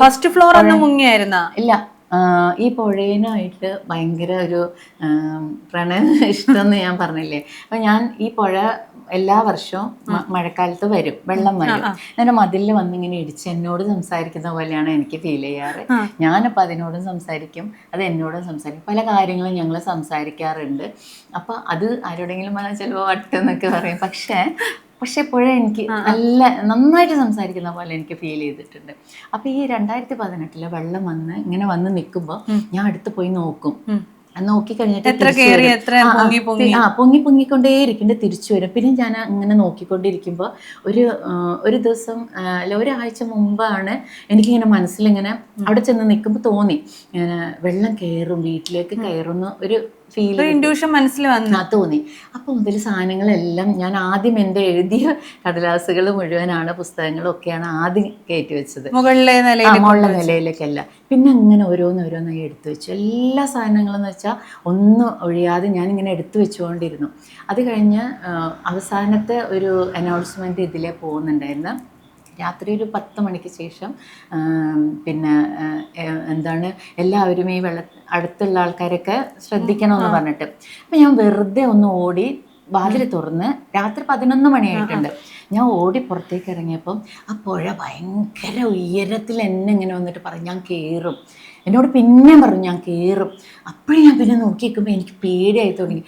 First floor ഒന്നും മുങ്ങിയായിരുന്ന? ഇല്ല, ഈ പുഴയിനായിട്ട് ഭയങ്കര ഒരു പ്രണയ ഇഷ്ടം എന്ന് ഞാൻ പറഞ്ഞില്ലേ. അപ്പം ഞാൻ ഈ പുഴ എല്ലാ വർഷവും മഴക്കാലത്ത് വരും, വെള്ളം വരും. അങ്ങനെ മതിലിൽ വന്നിങ്ങനെ ഇടിച്ച് എന്നോട് സംസാരിക്കുന്ന പോലെയാണ് എനിക്ക് ഫീൽ ചെയ്യാറ്. ഞാനപ്പോൾ അതിനോടും സംസാരിക്കും, അത് എന്നോടും സംസാരിക്കും. പല കാര്യങ്ങളും ഞങ്ങൾ സംസാരിക്കാറുണ്ട്. അപ്പോൾ അത് ആരോടെങ്കിലും പറഞ്ഞാൽ ചിലപ്പോൾ വട്ടെന്നൊക്കെ പറയും. പക്ഷെ പുഴ എനിക്ക് നന്നായിട്ട് സംസാരിക്കുന്ന പോലെ എനിക്ക് ഫീൽ ചെയ്തിട്ടുണ്ട്. അപ്പോൾ ഈ 2018 വെള്ളം ഇങ്ങനെ വന്ന് നിൽക്കുമ്പോൾ ഞാൻ അടുത്ത് പോയി നോക്കും. നോക്കി കഴിഞ്ഞിട്ട് പൊങ്ങിക്കൊണ്ടേയിരിക്കുന്നുണ്ട്, തിരിച്ചു വരും. പിന്നെ ഞാൻ അങ്ങനെ നോക്കിക്കൊണ്ടിരിക്കുമ്പോൾ ഒരു ദിവസം അല്ല, ഒരാഴ്ച മുമ്പാണ് എനിക്കിങ്ങനെ മനസ്സിലിങ്ങനെ അവിടെ ചെന്ന് നിൽക്കുമ്പോൾ തോന്നി, ഇങ്ങനെ വെള്ളം കയറും, വീട്ടിലേക്ക് കയറുന്ന ഒരു ഫീൽ, ഇൻഡ്യൂഷൻ മനസ്സിൽ തോന്നി. അപ്പോൾ മുതൽ സാധനങ്ങളെല്ലാം ഞാൻ ആദ്യം എൻ്റെ എഴുതിയ കടലാസുകൾ മുഴുവനാണ്, പുസ്തകങ്ങളും ഒക്കെയാണ് ആദ്യം കയറ്റി വെച്ചത് മുകളിലെ നിലയിലേക്കല്ല. പിന്നെ അങ്ങനെ ഓരോന്നോരോന്നായി എടുത്തു വെച്ചു. എല്ലാ സാധനങ്ങളെന്ന് വെച്ചാൽ ഒന്നും ഒഴിയാതെ ഞാനിങ്ങനെ എടുത്തു വെച്ചുകൊണ്ടിരുന്നു. അത് കഴിഞ്ഞ് അവസാനത്തെ ഒരു അനൗൺസ്മെൻറ്റ് ഇതിലേ പോകുന്നുണ്ടായിരുന്നു. രാത്രി ഒരു 10 മണിക്ക് ശേഷം പിന്നെ എന്താണ്, എല്ലാവരും ഈ അടുത്തുള്ള ആൾക്കാരൊക്കെ ശ്രദ്ധിക്കണമെന്ന് പറഞ്ഞിട്ട്. അപ്പം ഞാൻ വെറുതെ ഒന്ന് ഓടി വാതിൽ തുറന്ന്, രാത്രി 11 മണിയായിട്ടുണ്ട്. ഞാൻ ഓടി പുറത്തേക്ക് ഇറങ്ങിയപ്പം ആ പുഴ ഭയങ്കര ഉയരത്തിൽ എന്നെ ഇങ്ങനെ വന്നിട്ട് പറഞ്ഞു ഞാൻ കയറും. എന്നോട് പിന്നെയും പറഞ്ഞു ഞാൻ കയറും. അപ്പോഴും ഞാൻ പിന്നെ നോക്കി നിൽക്കുമ്പോൾ എനിക്ക് പേടിയായി തുടങ്ങി.